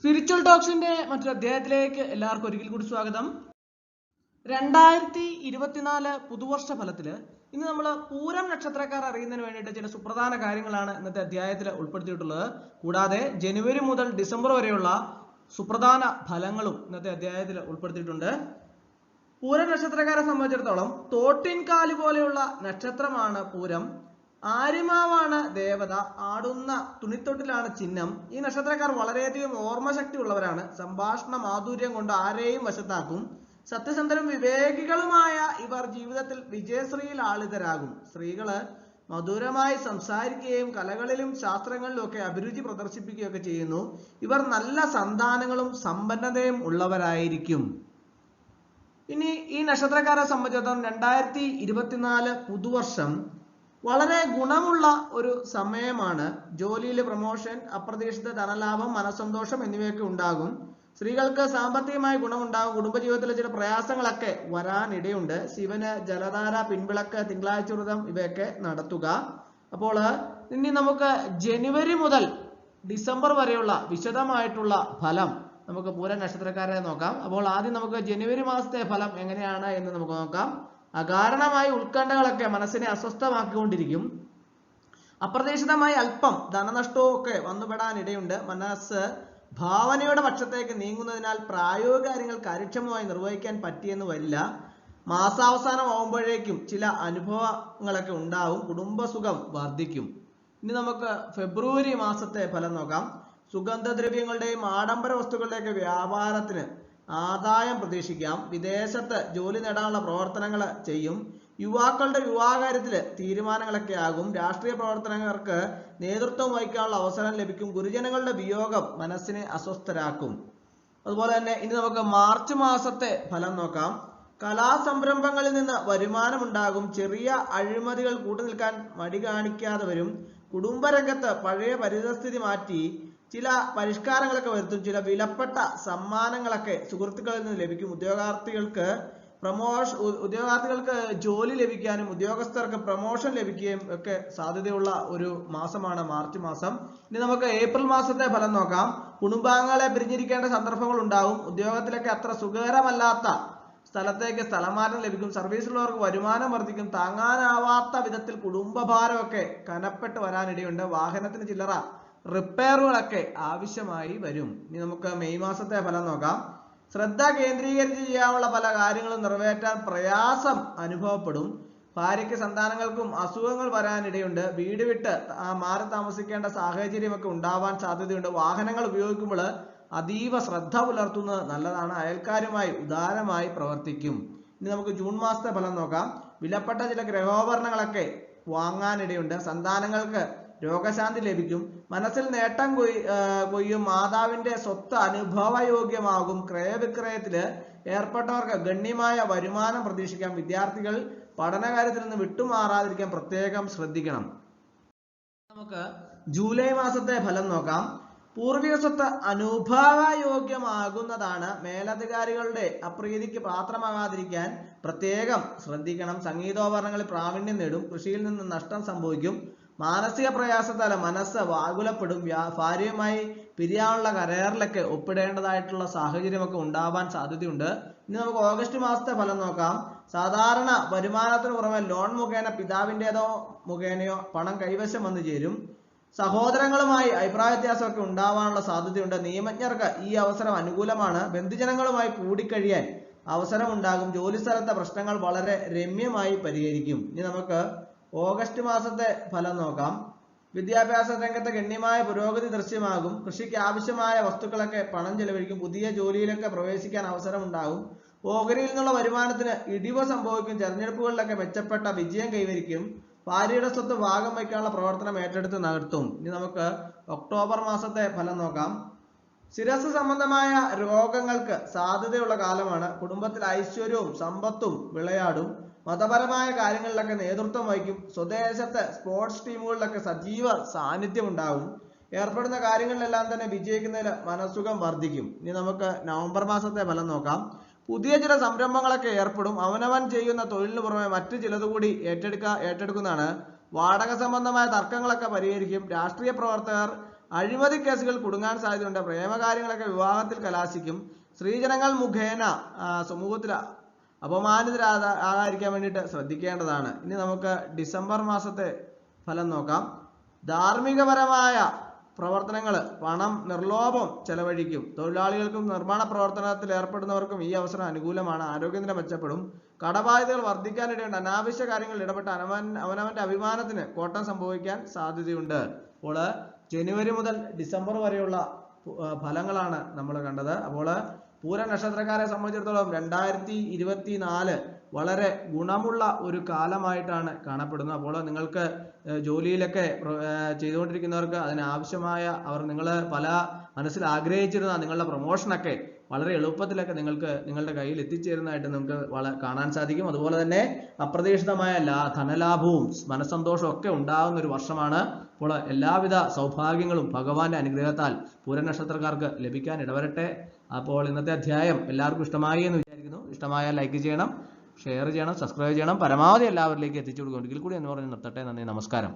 Spiritual ടോക്സിന്റെ മറ്റൊരു അധ്യായത്തിലേക്ക് എല്ലാവർക്കും ഒരിക്കൽ കൂടി സ്വാഗതം. 2024 പുതുവർഷ ഫലത്തില് ഇന്ന് നമ്മൾ പൂരം നക്ഷത്രക്കാർ അറിയുന്നതിന് വേണ്ടിയിട്ട് ചില സുപ്രധാന കാര്യങ്ങളാണ് ഇന്നത്തെ അധ്യായത്തിൽ ഉൾപ്പെടുത്തിയിട്ടുള്ളത്. കൂടാതെ ജനുവരി മുതൽ ഡിസംബർ വരെയുള്ള സുപ്രധാന ഫലങ്ങളും ഇന്നത്തെ അധ്യായത്തിൽ ഉൾപ്പെടുത്തിയിട്ടുണ്ട്. പൂരം നക്ഷത്രക്കാരെ സംബന്ധിച്ചിടത്തോളം തോട്ടിൻകാല് പോലെയുള്ള നക്ഷത്രമാണ് പൂരം. ആര്യമാവാണ് ദേവത, ആടുന്ന തുണിത്തൊട്ടിലാണ് ചിഹ്നം. ഈ നക്ഷത്രക്കാർ വളരെയധികം ഓർമ്മശക്തി ഉള്ളവരാണ്. സംഭാഷണ മാധുര്യം കൊണ്ട് ആരെയും വശത്താക്കും. സത്യസന്ധരും വിവേകികളുമായ ഇവർ ജീവിതത്തിൽ വിജയശ്രീയിൽ ആളിതരാകും. സ്ത്രീകള് മധുരമായി സംസാരിക്കുകയും കലകളിലും ശാസ്ത്രങ്ങളിലും ഒക്കെ അഭിരുചി പ്രദർശിപ്പിക്കുകയൊക്കെ ചെയ്യുന്നു. ഇവർ നല്ല സന്താനങ്ങളും സമ്പന്നതയും ഉള്ളവരായിരിക്കും. ഇനി ഈ നക്ഷത്രക്കാരെ സംബന്ധിച്ചിടത്തോളം 2024 പുതുവർഷം വളരെ ഗുണമുള്ള ഒരു സമയമാണ്. ജോലിയിൽ പ്രൊമോഷൻ, അപ്രതീക്ഷിത ധനലാഭം, മനസ്സന്തോഷം എന്നിവയൊക്കെ ഉണ്ടാകും. സ്ത്രീകൾക്ക് സാമ്പത്തികമായി ഗുണമുണ്ടാകും. കുടുംബജീവിതത്തിലെ ചില പ്രയാസങ്ങളൊക്കെ വരാനിടയുണ്ട്. ശിവന് ജലധാര, പിൻവിളക്ക്, തിങ്കളാഴ്ച വ്രതം ഇവയൊക്കെ നടത്തുക. അപ്പോൾ ഇനി നമുക്ക് ജനുവരി മുതൽ ഡിസംബർ വരെയുള്ള വിശദമായിട്ടുള്ള ഫലം നമുക്ക് പൂരം നക്ഷത്രക്കാരെ നോക്കാം. അപ്പോൾ ആദ്യം നമുക്ക് ജനുവരി മാസത്തെ ഫലം എങ്ങനെയാണ് എന്ന് നമുക്ക് നോക്കാം. അകാരണമായ ഉത്കണ്ഠകളൊക്കെ മനസ്സിനെ അസ്വസ്ഥമാക്കിക്കൊണ്ടിരിക്കും. അപ്രതീക്ഷിതമായി അല്പം ധനനഷ്ടവും ഒക്കെ വന്നുപെടാനിടയുണ്ട്. മനസ്സ് ഭാവനയുടെ പക്ഷത്തേക്ക് നീങ്ങുന്നതിനാൽ പ്രായോഗിക കാര്യങ്ങൾ കാര്യക്ഷമമായി നിർവഹിക്കാൻ പറ്റിയെന്ന് വരില്ല. മാസാവസാനം ആവുമ്പോഴേക്കും ചില അനുഭവങ്ങളൊക്കെ ഉണ്ടാവും. കുടുംബസുഖം വർദ്ധിക്കും. ഇനി നമുക്ക് ഫെബ്രുവരി മാസത്തെ ഫലം നോക്കാം. സുഗന്ധദ്രവ്യങ്ങളുടെയും ആഡംബര വസ്തുക്കളുടെയൊക്കെ വ്യാപാരത്തിന് ആദായം പ്രതീക്ഷിക്കാം. വിദേശത്ത് ജോലി നേടാനുള്ള പ്രവർത്തനങ്ങൾ ചെയ്യും. യുവാക്കളുടെ വിവാഹകാര്യത്തിൽ തീരുമാനങ്ങളൊക്കെ ആകും. രാഷ്ട്രീയ പ്രവർത്തനങ്ങൾക്ക് നേതൃത്വം വഹിക്കാനുള്ള അവസരം ലഭിക്കും. ഗുരുജനങ്ങളുടെ വിയോഗം മനസ്സിനെ അസ്വസ്ഥരാക്കും. അതുപോലെ തന്നെ ഇനി നമുക്ക് മാർച്ച് മാസത്തെ ഫലം നോക്കാം. കലാസംരംഭങ്ങളിൽ നിന്ന് വരുമാനമുണ്ടാകും. ചെറിയ അഴിമതികൾ കൂട്ടുനിൽക്കാൻ മടി കാണിക്കാതെ വരും. കുടുംബരംഗത്ത് പഴയ പരിതസ്ഥിതി മാറ്റി ചില പരിഷ്കാരങ്ങളൊക്കെ വരുത്തും. ചില വിലപ്പെട്ട സമ്മാനങ്ങളൊക്കെ സുഹൃത്തുക്കളിൽ നിന്ന് ലഭിക്കും. ഉദ്യോഗാർത്ഥികൾക്ക് ജോലി ലഭിക്കാനും ഉദ്യോഗസ്ഥർക്ക് പ്രൊമോഷൻ ലഭിക്കുകയും ഒക്കെ സാധ്യതയുള്ള ഒരു മാസമാണ് മാർച്ച് മാസം. ഇനി നമുക്ക് ഏപ്രിൽ മാസത്തെ ഫലം നോക്കാം. കുടുംബാംഗങ്ങളെ പിരിഞ്ഞിരിക്കേണ്ട സന്ദർഭങ്ങൾ ഉണ്ടാവും. ഉദ്യോഗത്തിലൊക്കെ അത്ര സുഖകരമല്ലാത്ത സ്ഥലത്തേക്ക് സ്ഥലമാറ്റം ലഭിക്കും. സർവീസിലുള്ളവർക്ക് വരുമാനം വർദ്ധിക്കും. താങ്ങാനാവാത്ത വിധത്തിൽ കുടുംബഭാരമൊക്കെ കനപ്പെട്ട് വരാനിടയുണ്ട്. വാഹനത്തിന് ചില്ലറ റിപ്പയറുകളൊക്കെ ആവശ്യമായി വരും. ഇനി നമുക്ക് മെയ് മാസത്തെ ഫലം നോക്കാം. ശ്രദ്ധ കേന്ദ്രീകരിച്ച് ചെയ്യാനുള്ള പല കാര്യങ്ങളും നിറവേറ്റാൻ പ്രയാസം അനുഭവപ്പെടും. ഭാര്യയ്ക്ക് സന്താനങ്ങൾക്കും അസുഖങ്ങൾ വരാനിടയുണ്ട്. വീട് വിട്ട് മാറി താമസിക്കേണ്ട സാഹചര്യമൊക്കെ ഉണ്ടാവാൻ സാധ്യതയുണ്ട്. വാഹനങ്ങൾ ഉപയോഗിക്കുമ്പോൾ അതീവ ശ്രദ്ധ പുലർത്തുന്നത് നല്ലതാണ്. അയൽക്കാരുമായി ഉദാരമായി പ്രവർത്തിക്കും. ഇനി നമുക്ക് ജൂൺ മാസത്തെ ഫലം നോക്കാം. വിലപ്പെട്ട ചില ഗ്രഹോപകരണങ്ങളൊക്കെ വാങ്ങാനിടയുണ്ട്. സന്താനങ്ങൾക്ക് രോഗശാന്തി ലഭിക്കും. മനസ്സിൽ നേട്ടം കൊയ്യും. മാതാവിന്റെ സ്വത്ത് അനുഭവയോഗ്യമാകും. ക്രയവിക്രയത്തില് ഏർപ്പെട്ടവർക്ക് ഗണ്യമായ വരുമാനം പ്രതീക്ഷിക്കാം. വിദ്യാർത്ഥികൾ പഠനകാര്യത്തിൽ നിന്ന് വിട്ടുമാറാതിരിക്കാൻ പ്രത്യേകം ശ്രദ്ധിക്കണം. നമുക്ക് ജൂലൈ മാസത്തെ ഫലം നോക്കാം. പൂർവിക സ്വത്ത് അനുഭവയോഗ്യമാകുന്നതാണ്. മേലധികാരികളുടെ അപ്രീതിക്ക് പാത്രമാകാതിരിക്കാൻ പ്രത്യേകം ശ്രദ്ധിക്കണം. സംഗീതോപകരണങ്ങളിൽ പ്രാവീണ്യം നേടും. കൃഷിയിൽ നിന്ന് നഷ്ടം സംഭവിക്കും. മാനസിക പ്രയാസത്താൽ മനസ്സ് വ്യാകുലപ്പെടും. ഭാര്യയുമായി പിരിയാനുള്ള കരാറിലൊക്കെ ഒപ്പിടേണ്ടതായിട്ടുള്ള സാഹചര്യമൊക്കെ ഉണ്ടാവാൻ സാധ്യതയുണ്ട്. ഇനി നമുക്ക് ഓഗസ്റ്റ് മാസത്തെ ഫലം നോക്കാം. സാധാരണ വരുമാനത്തിന് പുറമെ ലോൺ മുഖേന പിതാവിൻ്റെതോ മുഖേനയോ പണം കൈവശം വന്നു ചേരും. സഹോദരങ്ങളുമായി അഭിപ്രായ വ്യത്യാസമൊക്കെ ഉണ്ടാവാനുള്ള സാധ്യതയുണ്ട്. നിയമജ്ഞർക്ക് ഈ അവസരം അനുകൂലമാണ്. ബന്ധുജനങ്ങളുമായി കൂടിക്കഴിയാൻ അവസരം ഉണ്ടാകും. ജോലിസ്ഥലത്തെ പ്രശ്നങ്ങൾ വളരെ രമ്യമായി പരിഹരിക്കും. ഇനി നമുക്ക് ഓഗസ്റ്റ് മാസത്തെ ഫലം നോക്കാം. വിദ്യാഭ്യാസ രംഗത്ത് ഗണ്യമായ പുരോഗതി ദൃശ്യമാകും. കൃഷിക്ക് ആവശ്യമായ വസ്തുക്കളൊക്കെ പണം ചെലവഴിക്കും. പുതിയ ജോലിയിലൊക്കെ പ്രവേശിക്കാൻ അവസരം ഉണ്ടാകും. ഓഹരിയിൽ നിന്നുള്ള വരുമാനത്തിന് ഇടിവ് സംഭവിക്കും. തെരഞ്ഞെടുപ്പുകളിലൊക്കെ മെച്ചപ്പെട്ട വിജയം കൈവരിക്കും. ഭാര്യയുടെ സ്വത്ത് ഭാഗം വയ്ക്കാനുള്ള പ്രവർത്തനം ഏറ്റെടുത്ത് നടത്തും. ഇനി നമുക്ക് ഒക്ടോബർ മാസത്തെ ഫലം നോക്കാം. ശിരസ് സംബന്ധമായ രോഗങ്ങൾക്ക് സാധ്യതയുള്ള കാലമാണ്. കുടുംബത്തിൽ ഐശ്വര്യവും സമ്പത്തും വിളയാടും. മതപരമായ കാര്യങ്ങളിലൊക്കെ നേതൃത്വം വഹിക്കും. സ്വദേശത്തെ സ്പോർട്സ് ടീമുകളിലൊക്കെ സജീവ സാന്നിധ്യം ഉണ്ടാകും. ഏർപ്പെടുന്ന കാര്യങ്ങളിലെല്ലാം തന്നെ വിജയിക്കുന്നതിൽ മനസ്സുഖം വർദ്ധിക്കും. ഇനി നമുക്ക് നവംബർ മാസത്തെ ഫലം നോക്കാം. പുതിയ ചില സംരംഭങ്ങളൊക്കെ ഏർപ്പെടും. അവനവൻ ചെയ്യുന്ന തൊഴിലിന് പുറമെ മറ്റു ചിലതുകൂടി ഏറ്റെടുക്കുന്നതാണ്. വാടക സംബന്ധമായ തർക്കങ്ങളൊക്കെ പരിഹരിക്കും. രാഷ്ട്രീയ പ്രവർത്തകർ അഴിമതി കേസുകൾ കുടുങ്ങാൻ സാധ്യതയുണ്ട്. പ്രേമകാര്യങ്ങളൊക്കെ വിവാഹത്തിൽ കലാശിക്കും. സ്ത്രീജനങ്ങൾ മുഖേന സമൂഹത്തിൽ അപമാനിതരാകാതിരിക്കാൻ വേണ്ടിയിട്ട് ശ്രദ്ധിക്കേണ്ടതാണ്. ഇനി നമുക്ക് ഡിസംബർ മാസത്തെ ഫലം നോക്കാം. ധാർമ്മികപരമായ പ്രവർത്തനങ്ങൾ, പണം നിർലോഭം ചെലവഴിക്കും. തൊഴിലാളികൾക്കും നിർമ്മാണ പ്രവർത്തനത്തിൽ ഏർപ്പെടുന്നവർക്കും ഈ അവസരം അനുകൂലമാണ്. ആരോഗ്യനില മെച്ചപ്പെടും. കടബാധ്യതകൾ വർദ്ധിക്കാനിടയുണ്ട്. അനാവശ്യ കാര്യങ്ങളിൽ ഇടപെട്ട് അവനവന്റെ അഭിമാനത്തിന് കോട്ടം സംഭവിക്കാൻ സാധ്യതയുണ്ട്. അപ്പോൾ ജനുവരി മുതൽ ഡിസംബർ വരെയുള്ള ഫലങ്ങളാണ് നമ്മൾ കണ്ടത്. അപ്പോൾ പൂരം നക്ഷത്രക്കാരെ സംബന്ധിച്ചിടത്തോളം 2024 വളരെ ഗുണമുള്ള ഒരു കാലമായിട്ടാണ് കാണപ്പെടുന്നത്. അപ്പോൾ നിങ്ങൾക്ക് ജോലിയിലൊക്കെ ചെയ്തുകൊണ്ടിരിക്കുന്നവർക്ക് അതിനാവശ്യമായ നിങ്ങൾ പല മനസ്സിൽ ആഗ്രഹിച്ചിരുന്ന നിങ്ങളുടെ പ്രൊമോഷനൊക്കെ വളരെ എളുപ്പത്തിലൊക്കെ നിങ്ങളുടെ കയ്യിൽ എത്തിച്ചേരുന്നതായിട്ട് നിങ്ങൾക്ക് കാണാൻ സാധിക്കും. അതുപോലെ തന്നെ അപ്രതീക്ഷിതമായ ധനലാഭവും മനസ്സന്തോഷവും ഒക്കെ ഉണ്ടാകുന്ന ഒരു വർഷമാണ്. അപ്പോൾ എല്ലാവിധ സൗഭാഗ്യങ്ങളും ഭഗവാന്റെ അനുഗ്രഹത്താൽ പൂരം നക്ഷത്രക്കാർക്ക് ലഭിക്കാൻ ഇടവരട്ടെ. അപ്പോൾ ഇന്നത്തെ അധ്യായം എല്ലാവർക്കും ഇഷ്ടമായി എന്ന് വിചാരിക്കുന്നു. ഇഷ്ടമായാൽ ലൈക്ക് ചെയ്യണം, ഷെയർ ചെയ്യണം, സബ്സ്ക്രൈബ് ചെയ്യണം. പരമാവധി എല്ലാവരിലേക്ക് എത്തിച്ചു കൊടുക്കും. ഒരിക്കൽ കൂടി എന്ന് പറഞ്ഞ് നിർത്തട്ടെ. നന്ദി, നമസ്കാരം.